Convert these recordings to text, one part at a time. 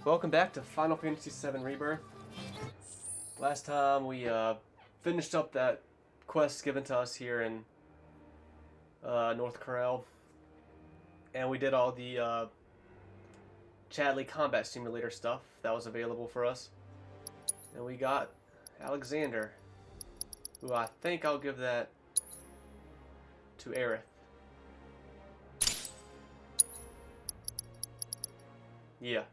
welcome back to Final Fantasy VII Rebirth. Last time we finished up that quest given to us here in North Corel, and we did all the Chadley Combat Simulator stuff that was available for us. And we got Alexander, who I think I'll give that to Aerith. Yeah.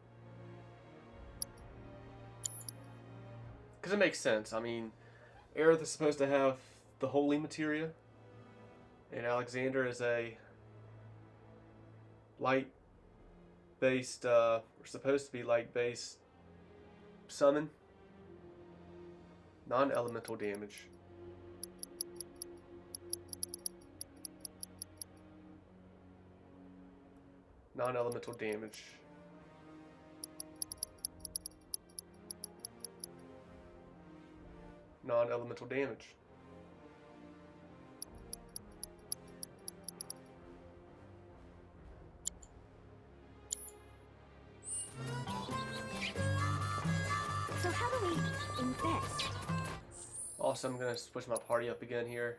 Because it makes sense. I mean, Aerith is supposed to have the holy materia, and Alexander is a light-based, or supposed to be light-based summon. Non-elemental damage. Non-elemental damage. Non-elemental damage. So how do we invest? Also, I'm gonna switch my party up again here.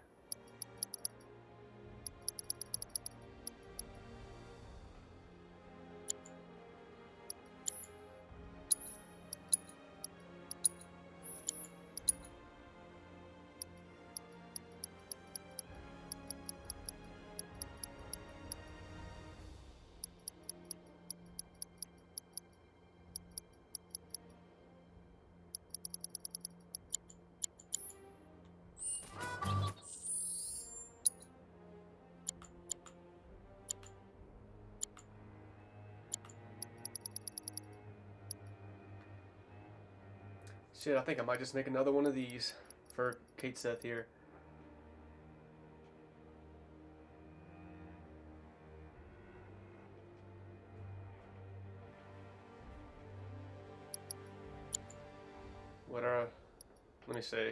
Shit, I think I might just make another one of these for Kate Seth here. What are... let me see.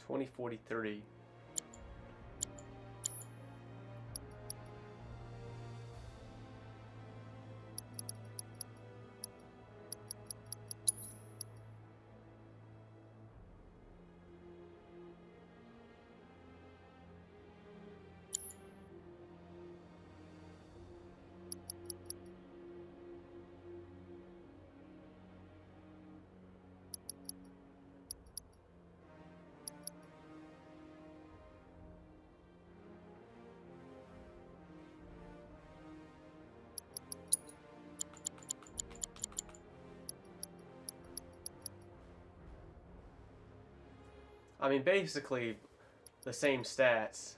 $20, $40, $30. I mean, basically, the same stats.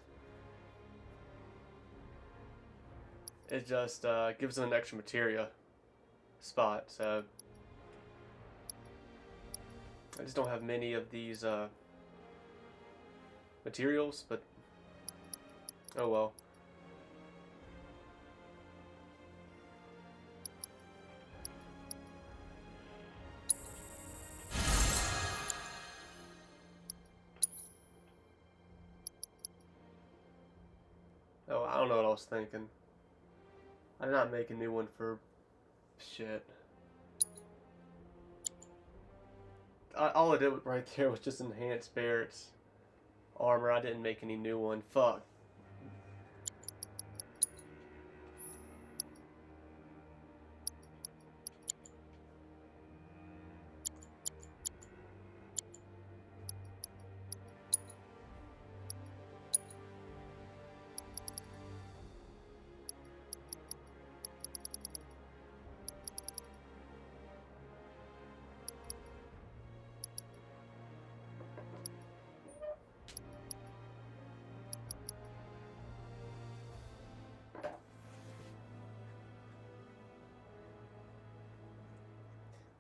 It just gives them an extra materia spot, so... I just don't have many of these materials, but... oh well. Oh, I don't know what I was thinking. I did not make a new one for shit. All I did right there was just enhance Barrett's armor. I didn't make any new one. Fuck.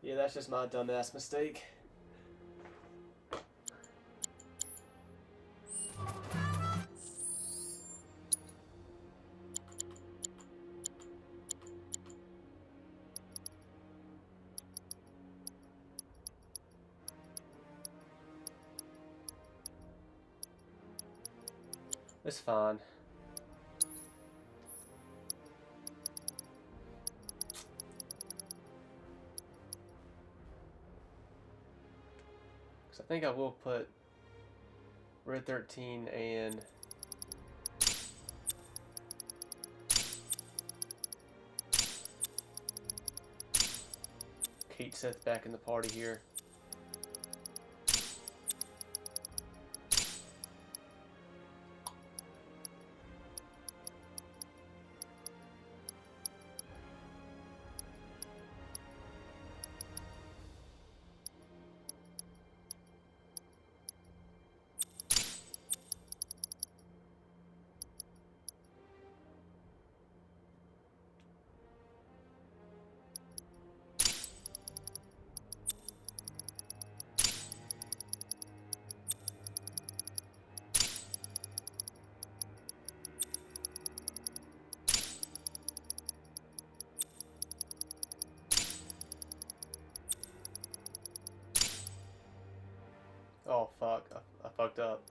Yeah, that's just my dumbass mistake. It's fine. So I think I will put Red 13 and Kate Seth back in the party here. Oh fuck, I fucked up.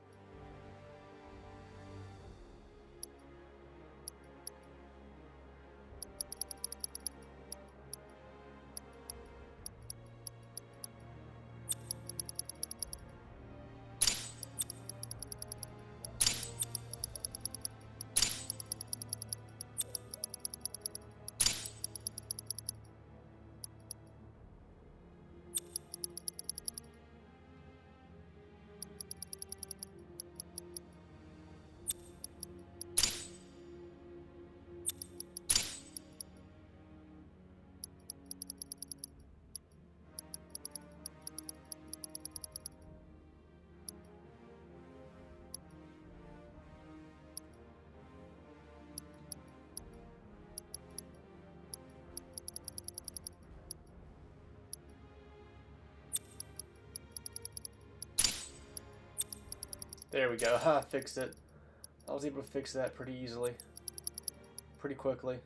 There we go. I fixed it. I was able to fix that pretty easily. Pretty quickly.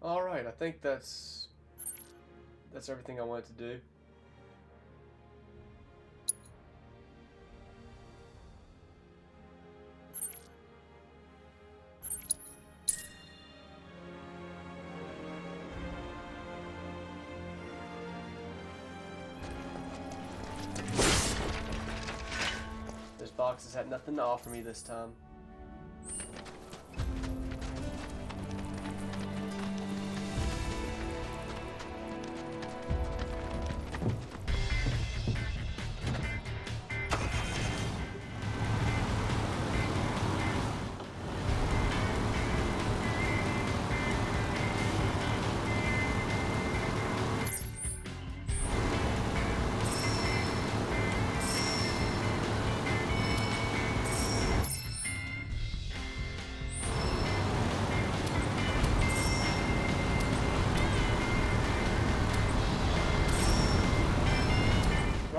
Alright, I think that's everything I wanted to do. This box has had nothing to offer me this time.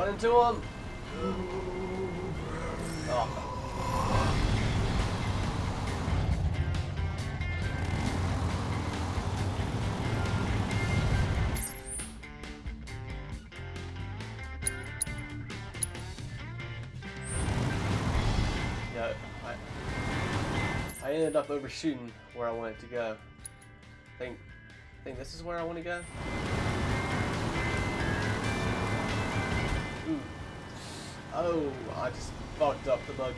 Run into him! Oh. Yeah, I ended up overshooting where I wanted to go. I think this is where I want to go. Ooh. Oh, I just fucked up the buggy.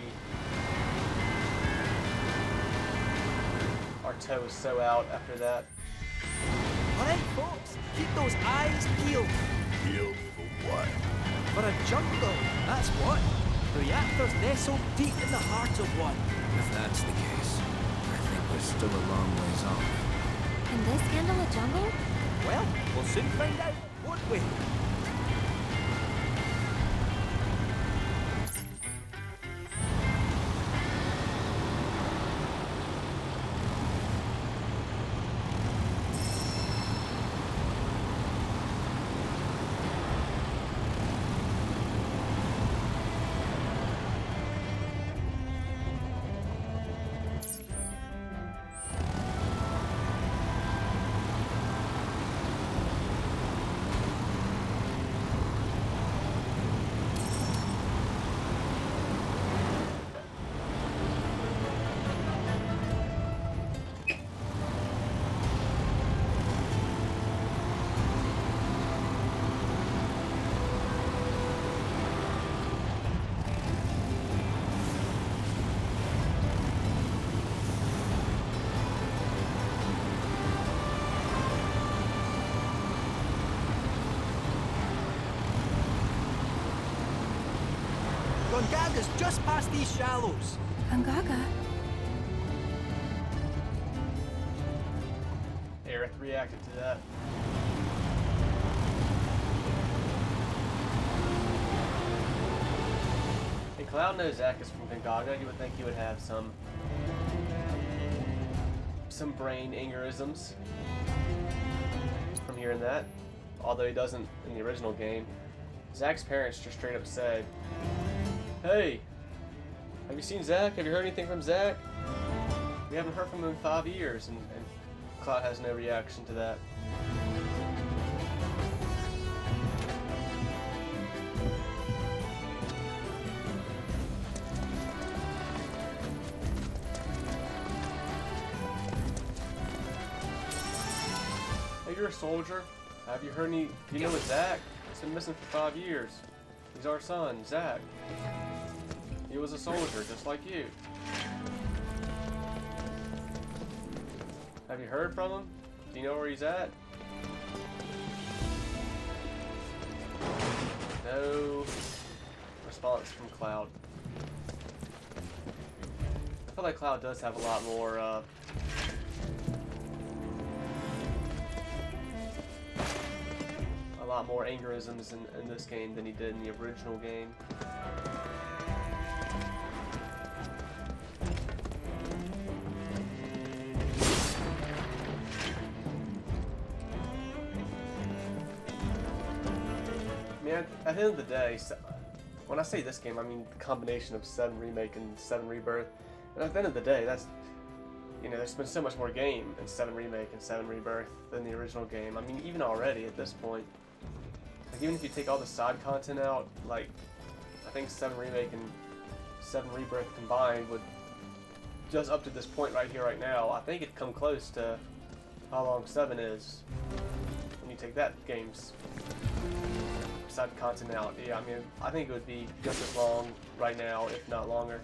Our toe is so out after that. Alright, folks, keep those eyes peeled. Peeled for what? For a jungle, that's what. The reactor's nestled deep in the heart of one. If that's the case, I think we're still a long ways off. Can this handle a jungle? Well, we'll soon find out, won't we? Gongaga's just past these shallows. Gongaga? Aerith reacted to that. And Cloud knows Zack is from Gongaga. You would think he would have some brain aneurysms from hearing that. Although he doesn't in the original game. Zack's parents just straight up said, "Hey, have you seen Zack? Have you heard anything from Zack? We haven't heard from him in 5 years," and Cloud has no reaction to that. Hey, you're a soldier. Have you heard any? Do you know what Zack? He's been missing for 5 years. He's our son, Zack. He was a soldier, just like you. Have you heard from him? Do you know where he's at? No response from Cloud. I feel like Cloud does have a lot more, aneurysms in this game than he did in the original game. Man, at the end of the day, when I say this game, I mean the combination of 7 Remake and 7 Rebirth. And at the end of the day, that's, you know, there's been so much more game in 7 Remake and 7 Rebirth than the original game. I mean, even already at this point, like even if you take all the side content out, like I think 7 Remake and 7 Rebirth combined would, just up to this point right here, right now, I think it'd come close to how long 7 is when you take that game's side content out. Yeah, I mean, I think it would be just as long right now, if not longer.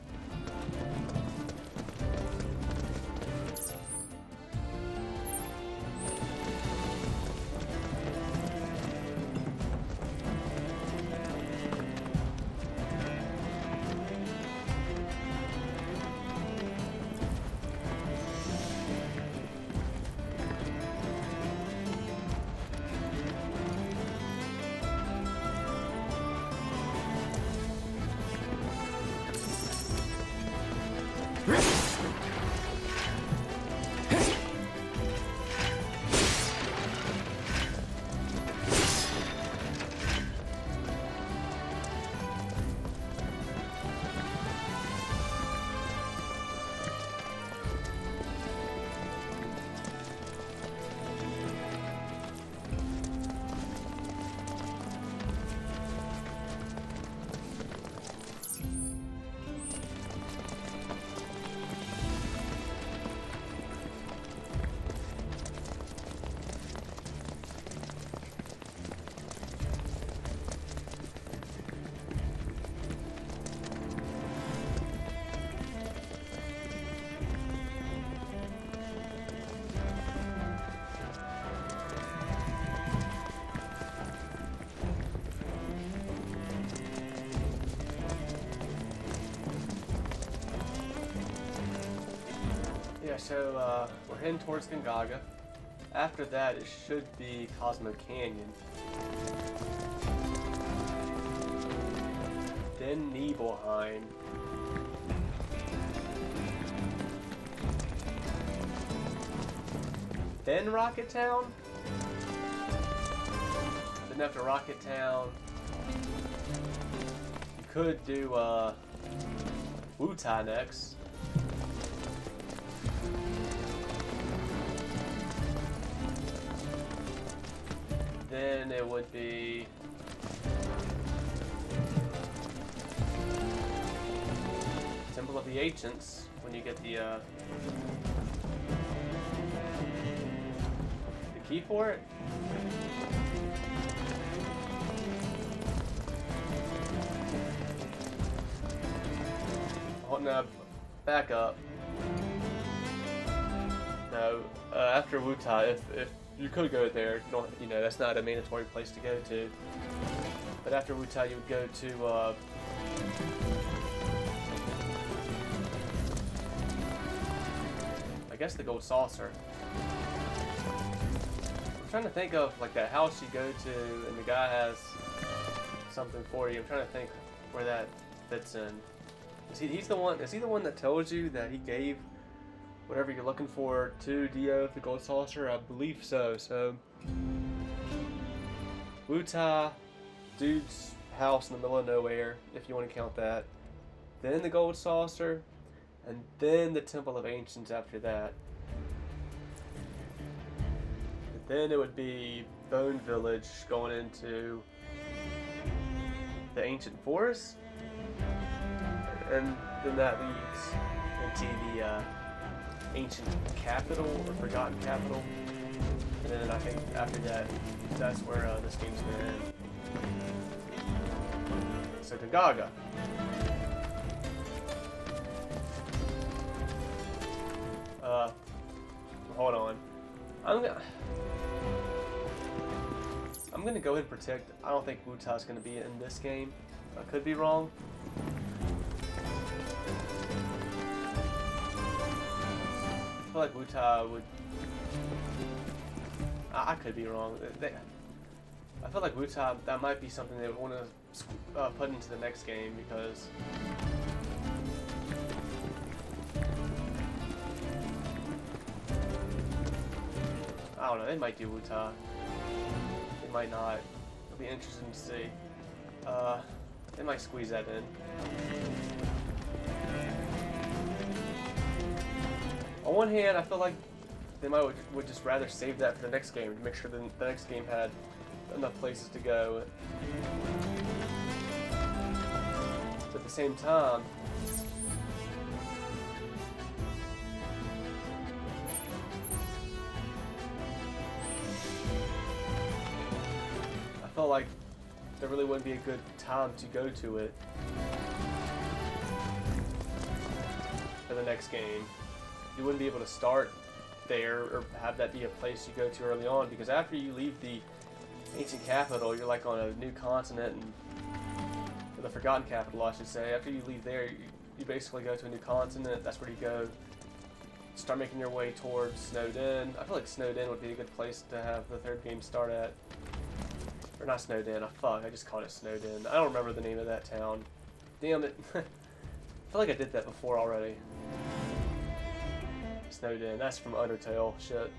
so we're heading towards Gongaga. After that, it should be Cosmo Canyon. Then Nibelheim. Then Rocket Town? Then after Rocket Town, you could do Wutai next. Then it would be Temple of the Ancients when you get the key for it. Oh no, back up. No, after Wutai, if you could go there, you know, that's not a mandatory place to go to. But after Wutai, you would go to I guess the Gold Saucer. I'm trying to think of like that house you go to and the guy has something for you. I'm trying to think where that fits in. Is he the one that tells you that he gave whatever you're looking for to Dio, the Gold Saucer? I believe so. So Wutai, dude's house in the middle of nowhere, if you want to count that. Then the Gold Saucer, and then the Temple of Ancients after that. And then it would be Bone Village going into the Ancient Forest. And then that leads into the Ancient Capital, or Forgotten Capital. And then I think after that, that's where this game's gonna end. So Gongaga. Hold on. I'm gonna go ahead and predict. I don't think Wutai's gonna be in this game. I could be wrong. I feel like Wutai would. I could be wrong. I feel like Wutai, that might be something they would want to put into the next game because. I don't know, they might do Wutai. They might not. It'll be interesting to see. They might squeeze that in. On one hand, I feel like they would just rather save that for the next game to make sure the next game had enough places to go. But at the same time, I felt like there really wouldn't be a good time to go to it for the next game. You wouldn't be able to start there or have that be a place you go to early on, because after you leave the ancient capital, you're like on a new continent, or the forgotten capital, I should say. After you leave there, you basically go to a new continent. That's where you go. Start making your way towards Snowden. I feel like Snowden would be a good place to have the third game start at. Or not Snowden, I just called it Snowden. I don't remember the name of that town. Damn it. I feel like I did that before already. Snowden, that's from Undertale, shit.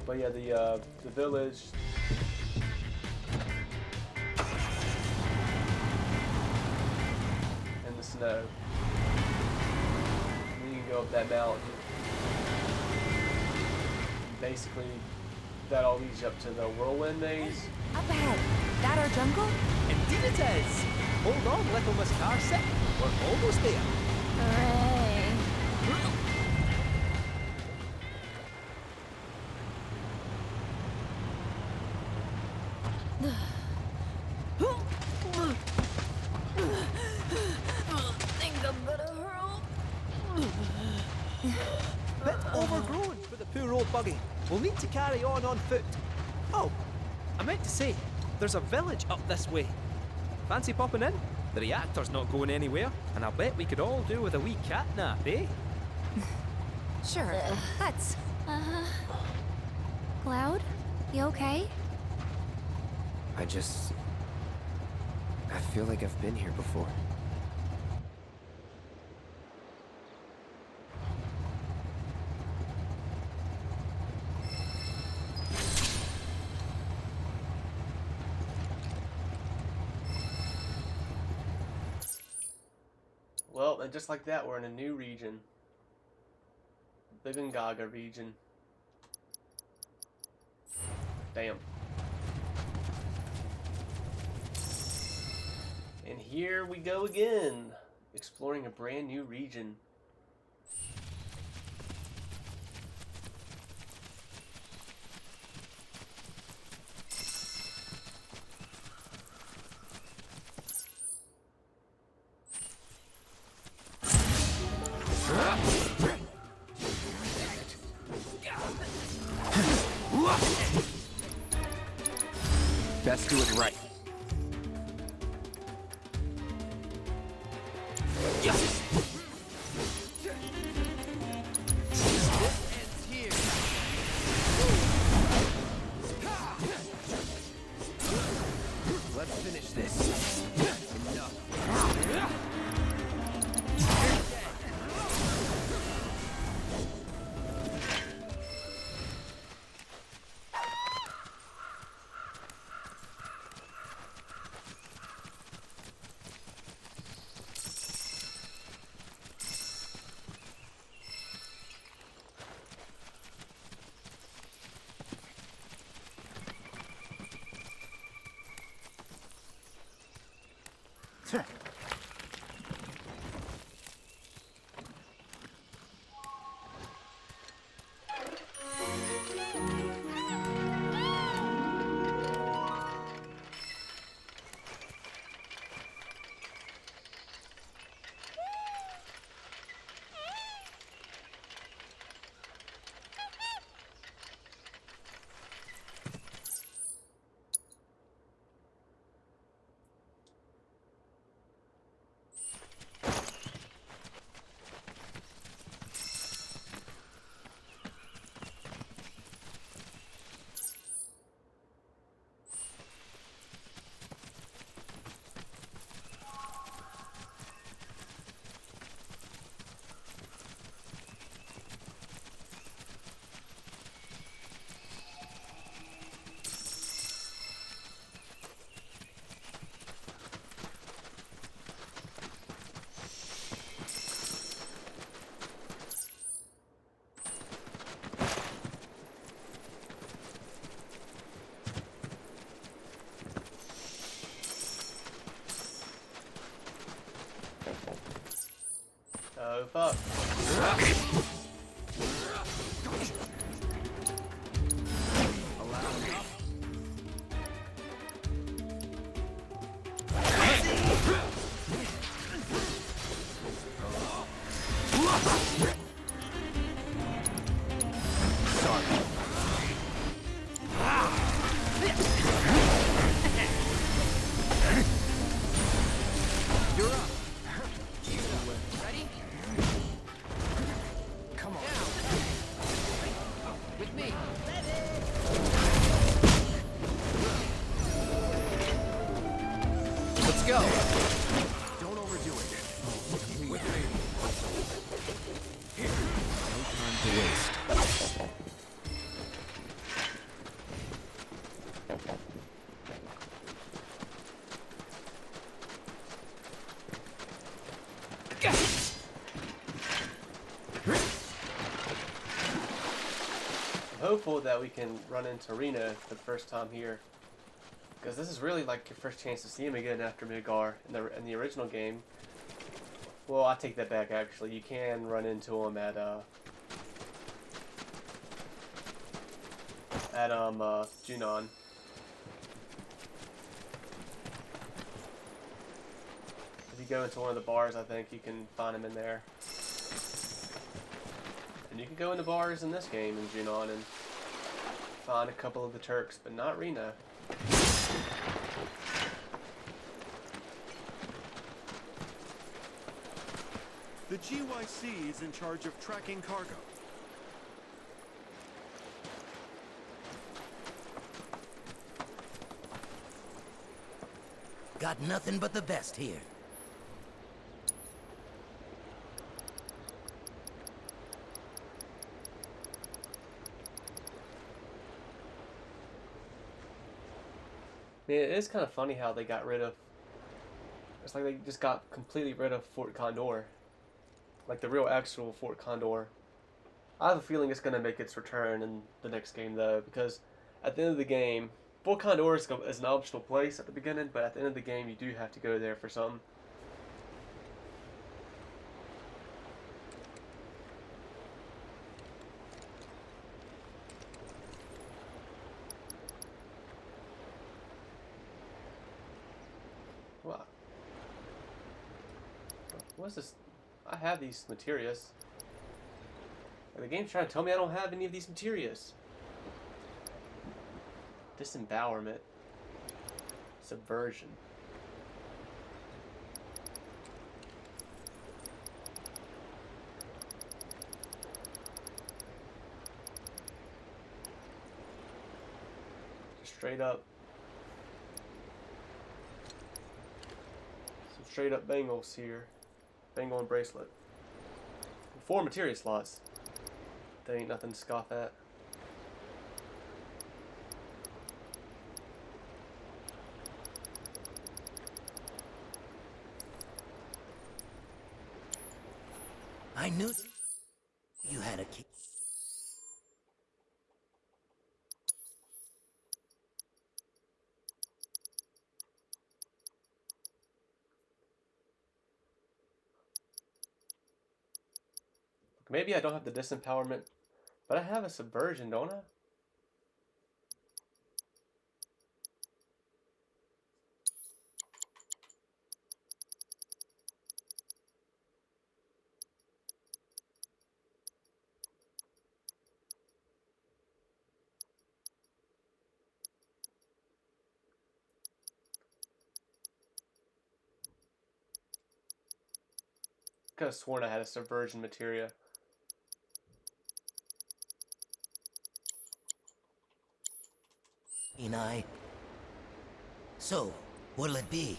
But yeah, the village. And the snow. And you can go up that mountain. Basically, that all leads you up to the Whirlwind Maze. Up ahead. That our jungle? Indeed it is. Hold on, little Miss Carsick. We're almost there. Hooray. Think I'm gonna hurl. Bit overgrown for the poor old buggy. We'll need to carry on foot. Oh, I meant to say, There's a village up this way. Fancy popping in? The reactor's not going anywhere, and I'll bet we could all do with a wee cat nap, eh? Sure, let's. Cloud? You okay? I feel like I've been here before. Well, and just like that, we're in a new region. The Gungaga region. Damn. And here we go again, exploring a brand new region. Best do it right. Yes! This ends here. Let's finish this. Enough. Oh fuck. You're up. Ready? Come on. With me. Let's go. Don't overdo it. With me. No time to waste. Hopeful that we can run into Rena for the first time here, because this is really like your first chance to see him again after Midgar in the original game. Well, I take that back. Actually, you can run into him at Junon. If you go into one of the bars, I think you can find him in there. And you can go into bars in this game in Junon and find a couple of the Turks, but not Rena. The GYC is in charge of tracking cargo. Got nothing but the best here. I mean, it is kind of funny how they got rid of. It's like they just got completely rid of Fort Condor, like the real actual Fort Condor. I have a feeling it's gonna make its return in the next game though, because at the end of the game, Fort Condor is an optional place at the beginning, but at the end of the game, you do have to go there for something. What? What's this? I have these materials. The game's trying to tell me I don't have any of these materials. Disembowelment. Subversion. Just straight up. Some straight up bangles here. Bangle and bracelet. 4 materia slots. That ain't nothing to scoff at. I knew you had a key. Maybe I don't have the disempowerment, but I have a subversion, don't I? Could have sworn I had a subversion materia. So, what'll it be?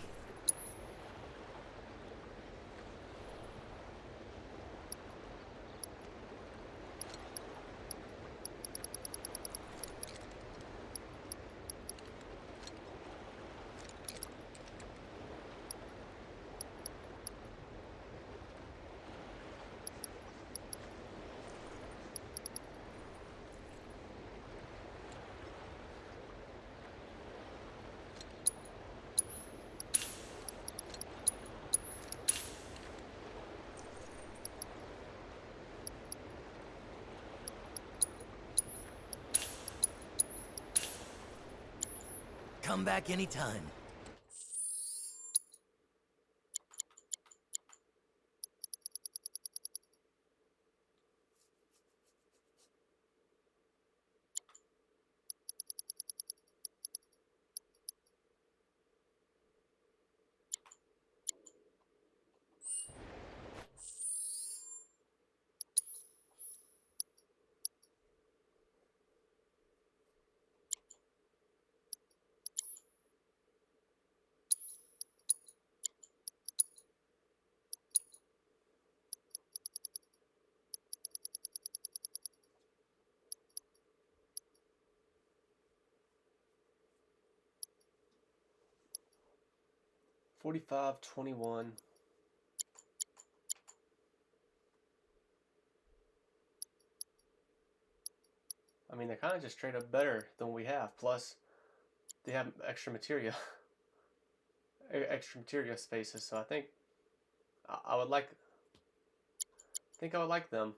Come back anytime. $45.21. I mean, they're kind of just straight up better than what we have. Plus, they have extra materia, extra materia spaces. So I think I would like. I think I would like them.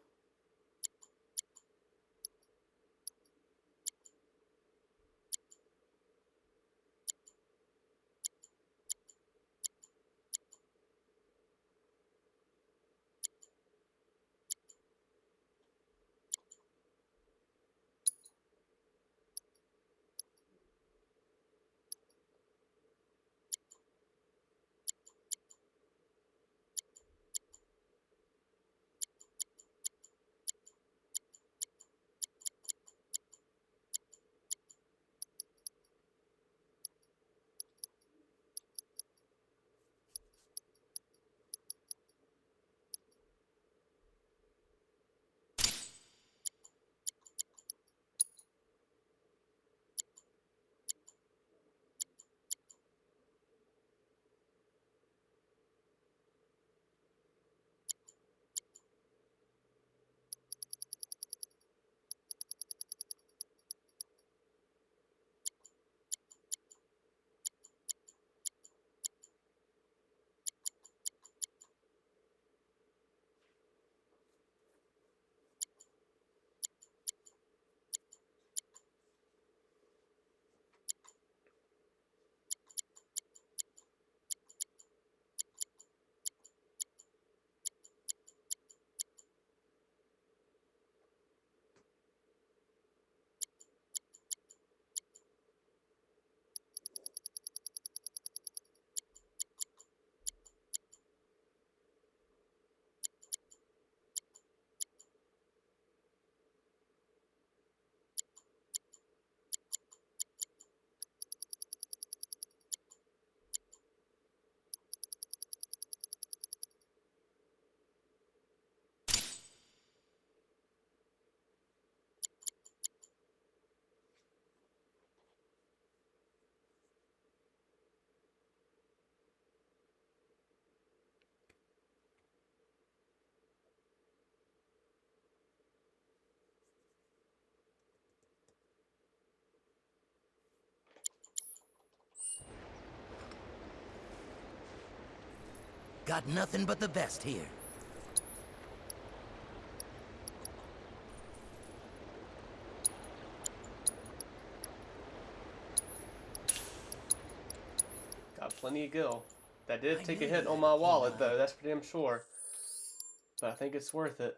Got nothing but the best here. Got plenty of gil. That did I take knew a hit you on had my a keen wallet, eye. though. That's for damn sure. But I think it's worth it.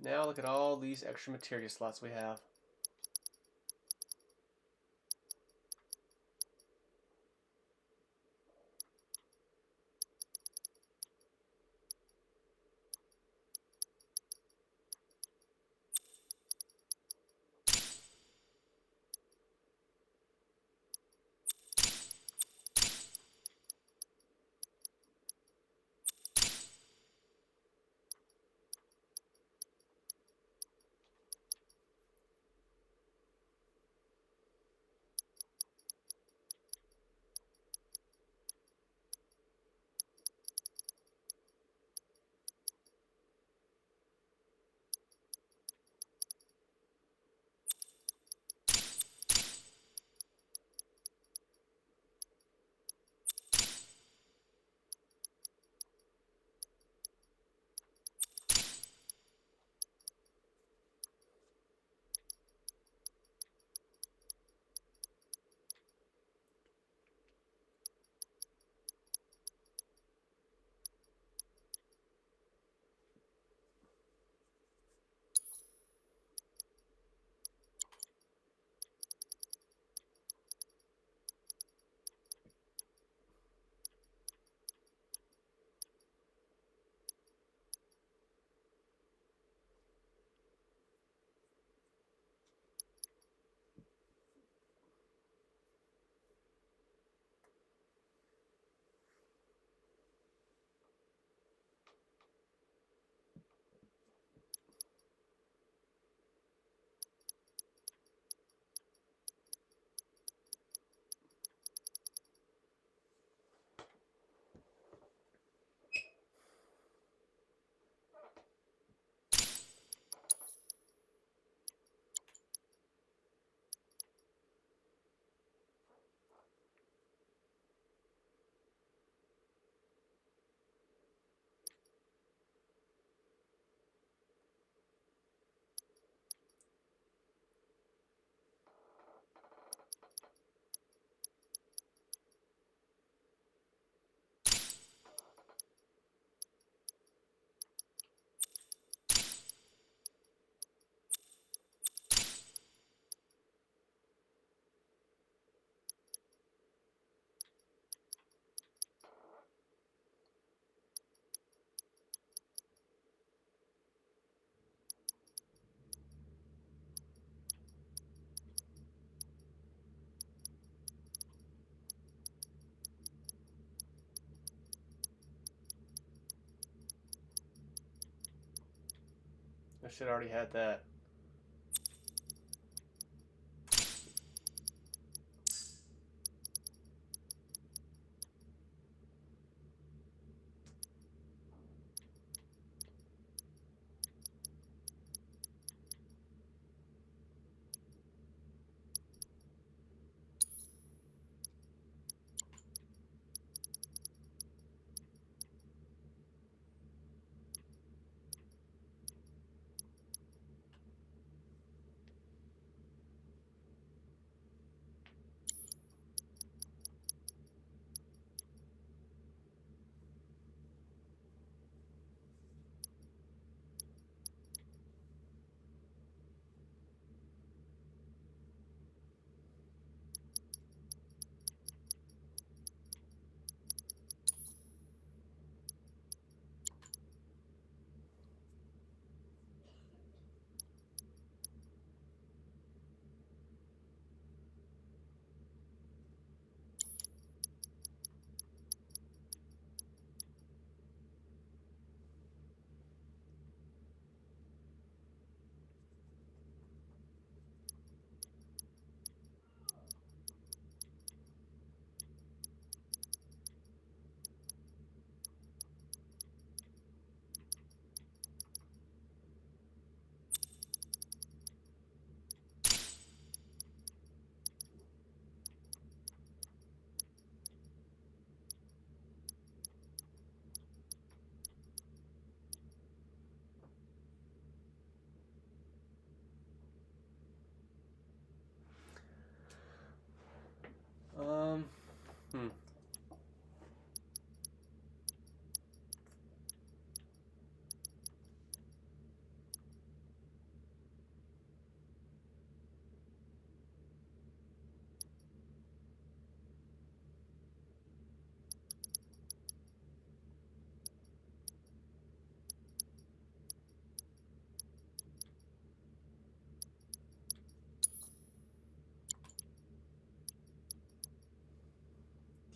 Now look at all these extra materia slots we have. I should already had that.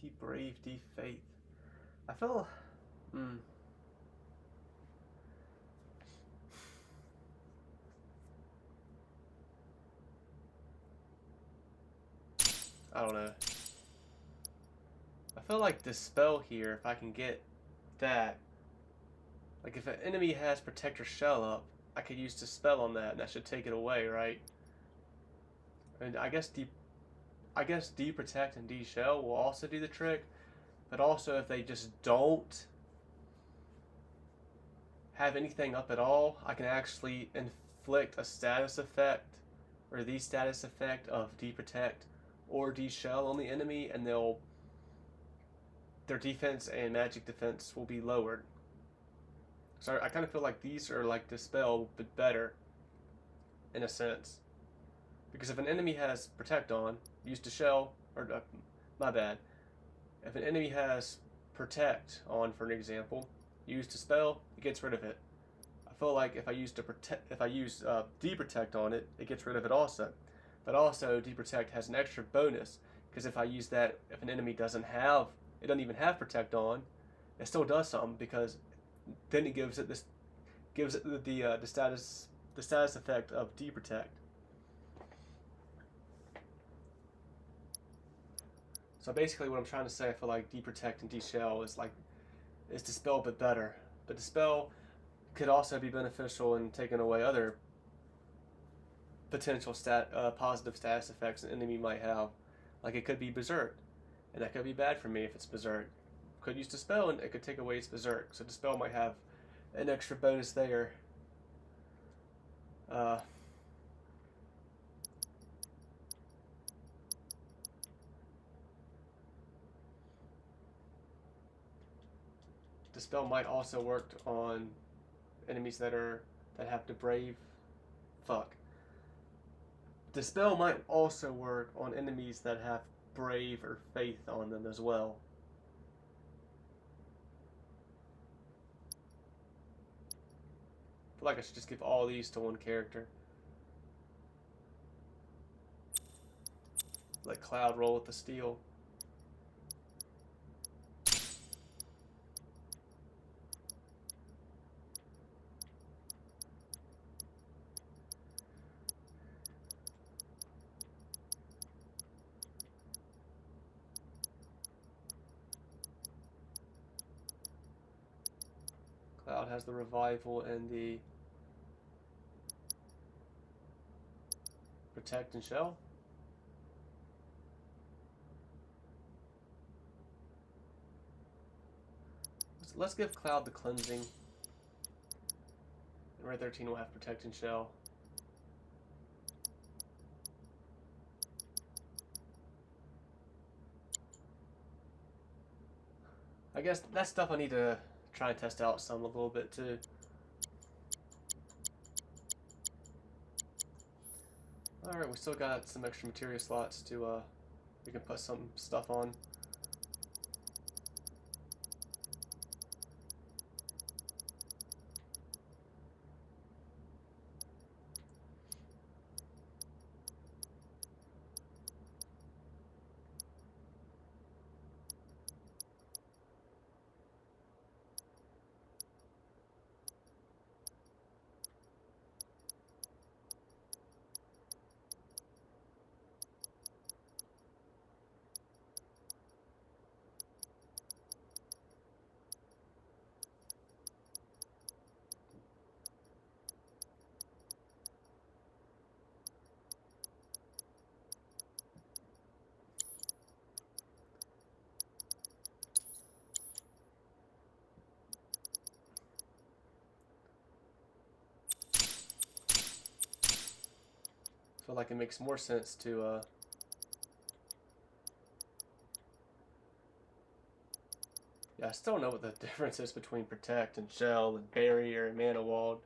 Deep brave, deep faith. I feel. I don't know. I feel like Dispel here, if I can get that. Like if an enemy has Protector Shell up, I could use Dispel on that and that should take it away, right? And I guess Deprotect and D-Shell will also do the trick. But also if they just don't have anything up at all, I can actually inflict a status effect or the status effect of Deprotect or D-Shell on the enemy, and their defense and magic defense will be lowered. So I kind of feel like these are like Dispel, but better, in a sense. Because if an enemy has Protect on, use Dispel, or my bad. If an enemy has Protect on, for an example, use Dispel, it gets rid of it. I feel like if I use Deprotect on it, it gets rid of it also. But also, Deprotect has an extra bonus, because if I use that, if an enemy doesn't even have Protect on, it still does something, because then it gives it the status effect of Deprotect. So basically, what I'm trying to say, I feel like Deprotect and D-Shell is Dispel but better. But Dispel could also be beneficial in taking away other potential positive status effects an enemy might have. Like it could be Berserk, and that could be bad for me if it's Berserk. Could use Dispel and it could take away its Berserk, so Dispel might have an extra bonus there. Dispel might also work on enemies that have the brave. Dispel might also work on enemies that have brave or faith on them as well. I feel like I should just give all these to one character. Let Cloud roll with the steel. Cloud has the revival and the Protect and Shell. Let's give Cloud the cleansing. And Red 13 will have Protect and Shell. I guess that's stuff I need to try and test out a little bit too. Alright, we still got some extra materia slots to we can put some stuff on. Feel like it makes more sense to yeah, I still don't know what the difference is between Protect and Shell and Barrier and Mana Walled.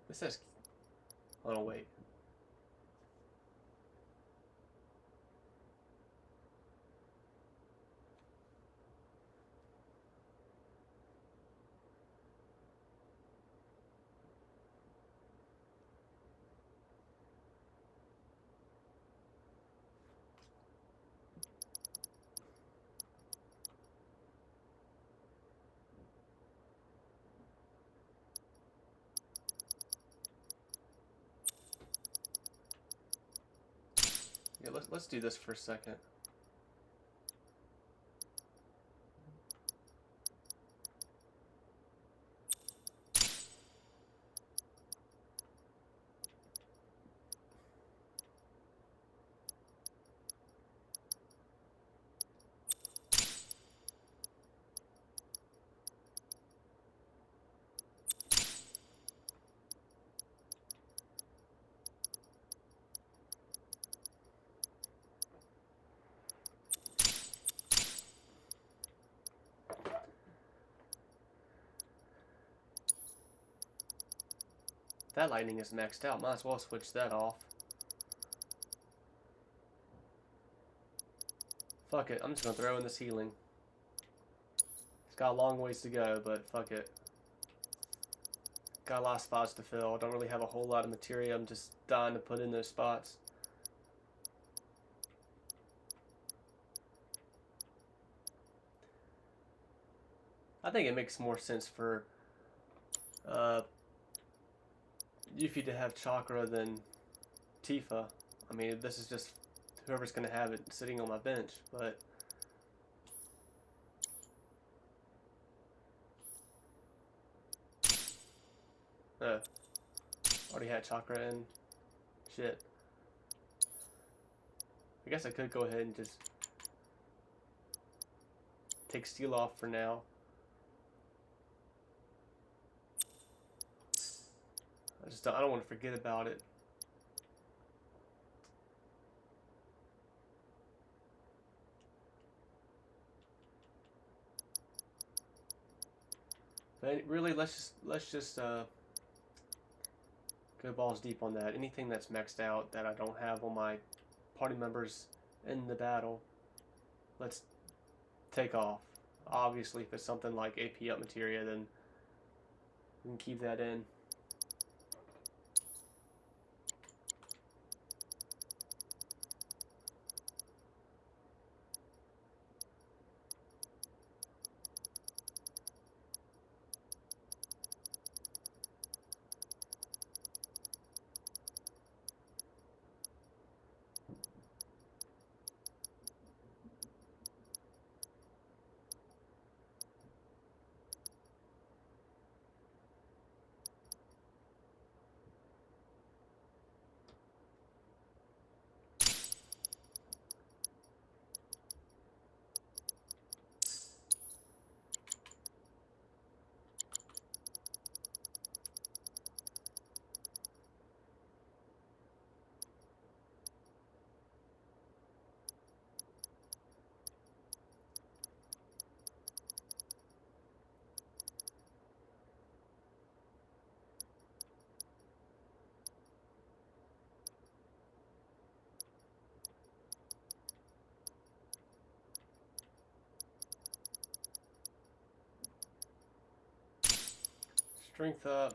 This says, hold on, wait. let's do this for a second. That lightning is maxed out. Might as well switch that off. Fuck it. I'm just gonna throw in this healing. It's got a long ways to go, but fuck it. Got a lot of spots to fill. Don't really have a whole lot of materia. I'm just dying to put in those spots. I think it makes more sense for Yuffie to have chakra than Tifa. I mean, this is just whoever's gonna have it sitting on my bench, but already had chakra in. Shit. I guess I could go ahead and just take steel off for now. I don't want to forget about it. But really, let's just go balls deep on that. Anything that's maxed out that I don't have on my party members in the battle, let's take off. Obviously, if it's something like AP up materia, then we can keep that in. Strength up.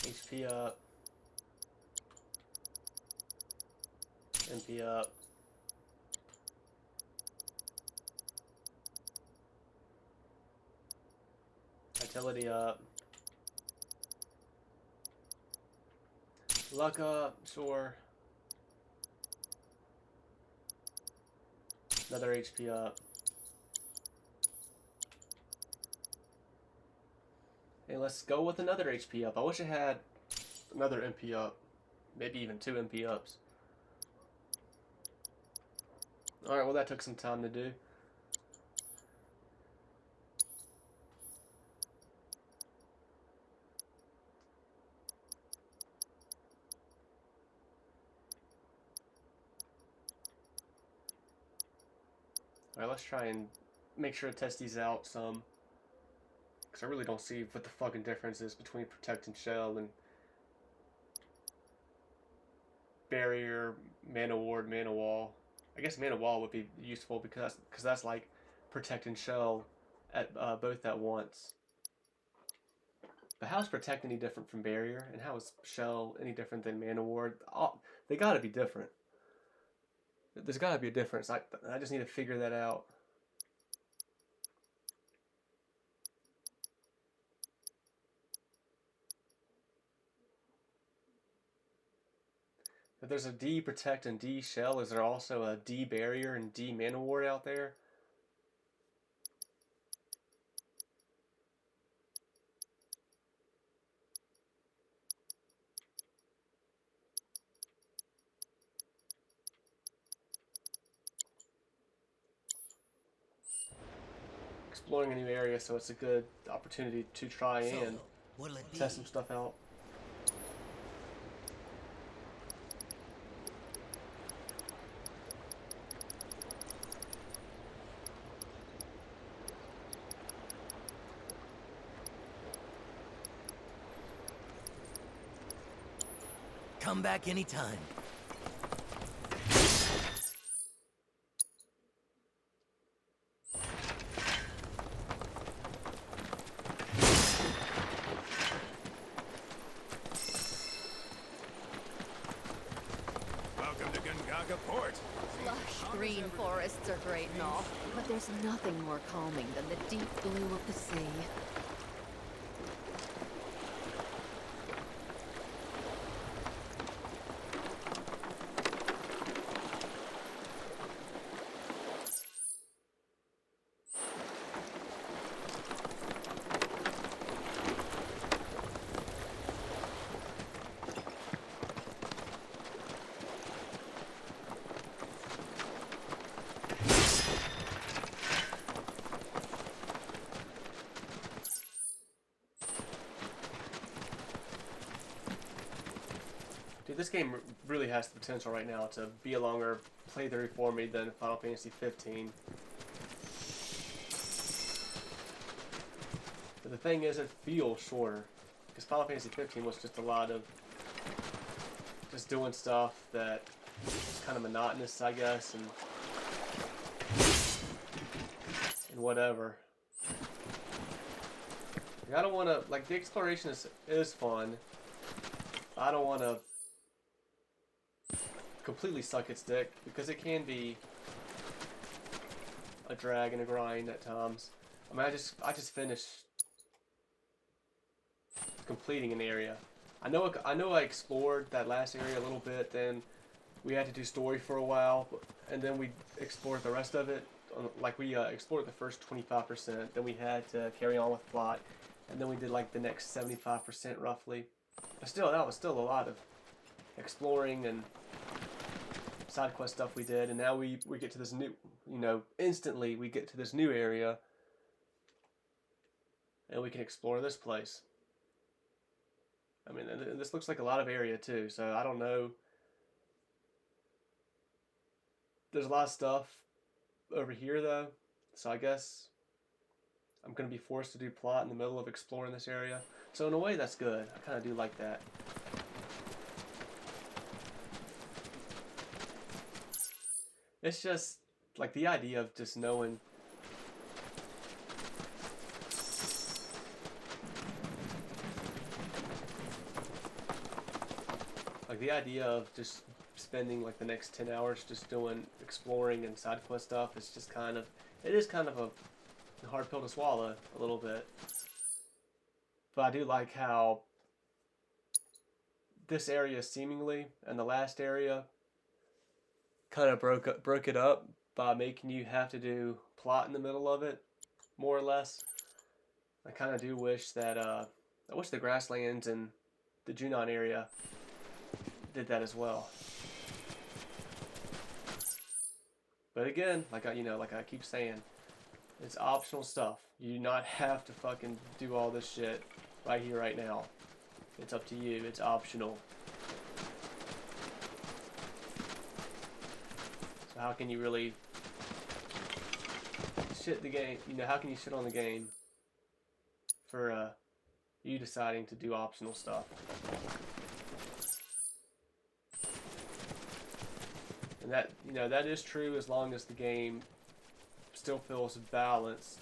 HP up. MP up. Vitality up. Luck up, sure. Another HP up. Hey, let's go with another HP up. I wish I had another MP up. Maybe even 2 MP ups. Alright, well that took some time to do. Alright, let's try and make sure to test these out some. Because I really don't see what the fucking difference is between Protect and Shell and Barrier, Mana Ward, Mana Wall. I guess Mana Wall would be useful because that's like Protect and Shell at both at once. But how is Protect any different from Barrier? And how is Shell any different than Mana Ward? They gotta be different. There's gotta be a difference. I just need to figure that out. If there's a D protect and D shell, is there also a D barrier and D mana ward out there? Exploring a new area, so it's a good opportunity to try and What'll it be? test some stuff out. Come back anytime. Welcome to Gungaga Port. Lush green forests are great and all, but there's nothing more calming than the deep blue of the sea. Dude, this game really has the potential right now to be a longer playthrough for me than Final Fantasy XV. But the thing is, it feels shorter. Because Final Fantasy XV was just a lot of just doing stuff that was kind of monotonous, I guess, and whatever. Like, I don't want to, like, the exploration is fun. I don't want to completely suck its dick, because it can be a drag and a grind at times. I mean, I just finished completing an area. I know I explored that last area a little bit, then we had to do story for a while, and then we explored the rest of it. Like, we explored the first 25%, then we had to carry on with plot, and then we did like the next 75% roughly. But still, that was still a lot of exploring and side quest stuff we did, and now we get to this new, instantly we get to this new area, and we can explore this place. I mean, and this looks like a lot of area too, so I don't know. There's a lot of stuff over here though, so I guess I'm going to be forced to do plot in the middle of exploring this area. So in a way, that's good. I kind of do like that. It's just, like, the idea of just knowing... Like, the idea of just spending, like, the next 10 hours just doing exploring and side quest stuff is just kind of... It is kind of a hard pill to swallow, a little bit. But I do like how this area seemingly, and the last area, kind of broke it up by making you have to do plot in the middle of it, more or less. I kind of do wish that, I wish the grasslands and the Junon area did that as well. But again, like I keep saying, it's optional stuff. You do not have to fucking do all this shit right here, right now. It's up to you. It's optional. So how can you really shit the game? How can you shit on the game for you deciding to do optional stuff? And that, that is true as long as the game still feels balanced.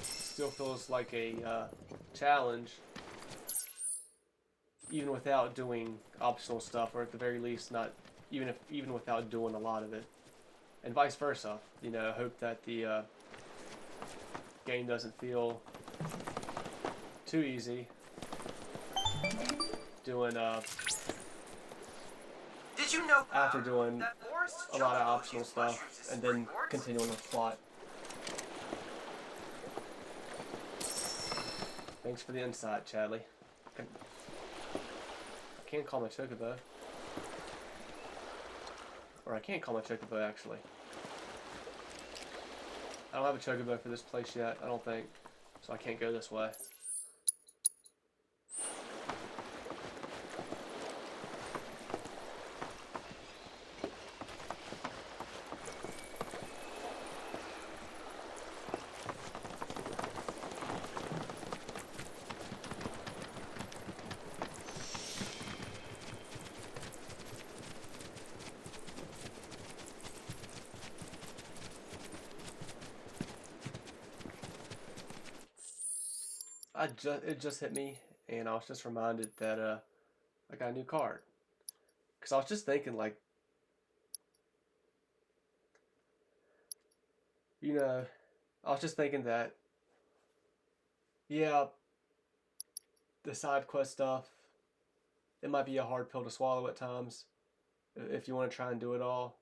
Still feels like a challenge, even without doing optional stuff, or at the very least, not even without doing a lot of it, and vice versa. I hope that the game doesn't feel too easy doing Did you know after doing that Forrest's a lot of chocobos optional use stuff mushrooms as and then springboards? continuing with plot. Thanks for the insight, Chadley. I can't call my chocobo. Or I can't call my chocobo, actually. I don't have a chocobo for this place yet, I don't think. So I can't go this way. It just hit me, and I was just reminded that I got a new card. Cause I was just thinking, like, you know, I was just thinking that, yeah, the side quest stuff, it might be a hard pill to swallow at times, if you want to try and do it all.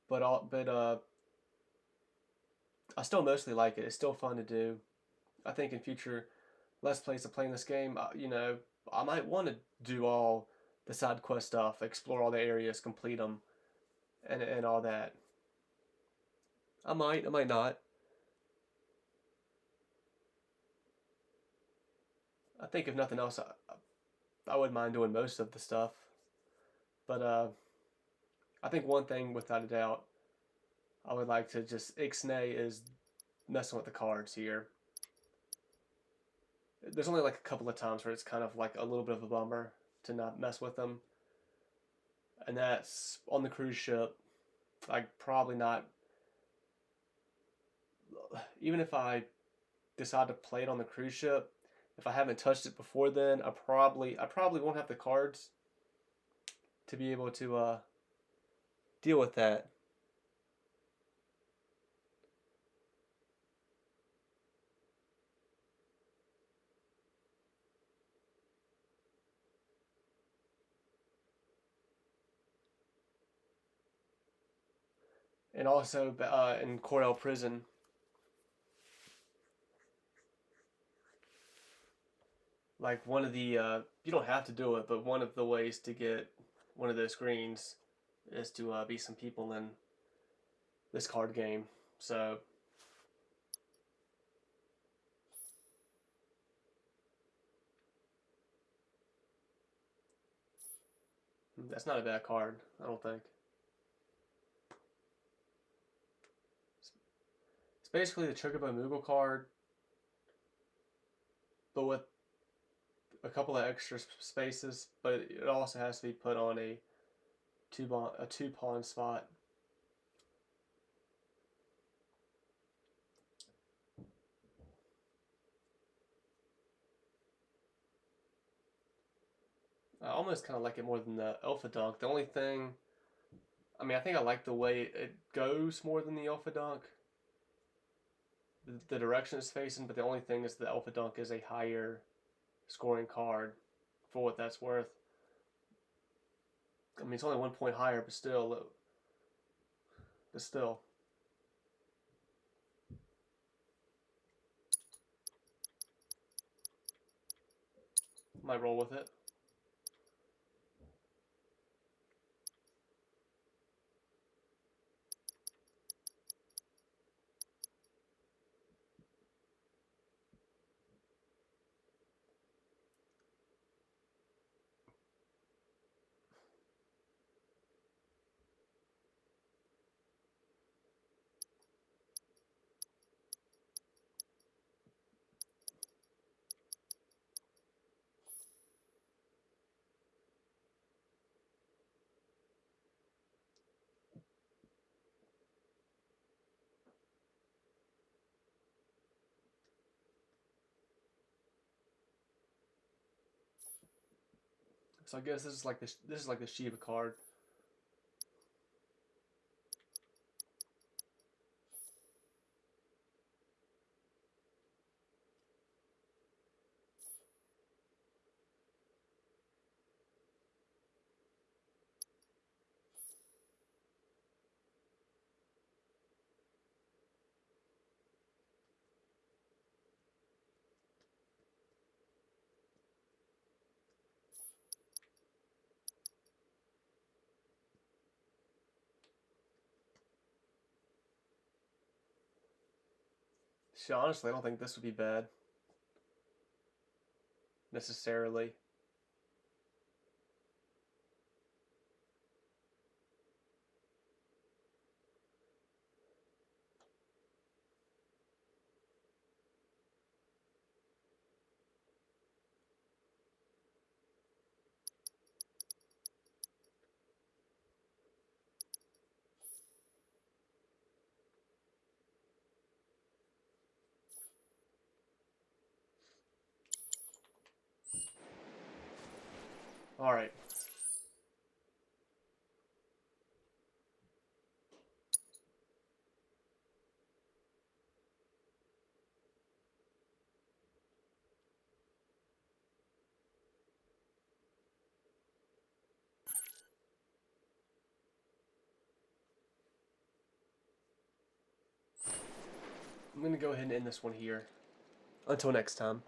But I still mostly like it. It's still fun to do. I think in future Let's Plays of playing this game, you know, I might want to do all the side quest stuff, explore all the areas, complete them, and all that. I might not. I think if nothing else, I wouldn't mind doing most of the stuff. But I think one thing without a doubt I would like to just ixnay is messing with the cards here. There's only like a couple of times where it's kind of like a little bit of a bummer to not mess with them. And that's on the cruise ship. Like, probably not. Even if I decide to play it on the cruise ship, if I haven't touched it before then, I probably won't have the cards to be able to deal with that. And also in Cordell Prison, like one of the you don't have to do it, but one of the ways to get one of those greens is to beat some people in this card game. So that's not a bad card, I don't think. It's basically the Chocobo Moogle card, but with a couple of extra spaces, but it also has to be put on a two pawn spot. I almost kind of like it more than the Alpha Dunk. The only thing, I mean, I think I like the way it goes more than the Alpha Dunk. The direction it's facing, but the only thing is the Alpha Dunk is a higher scoring card for what that's worth. I mean, it's only 1 point higher, but still. Might roll with it. So I guess this is like the Shiva card. So honestly, I don't think this would be bad. Necessarily. Alright. I'm gonna go ahead and end this one here. Until next time.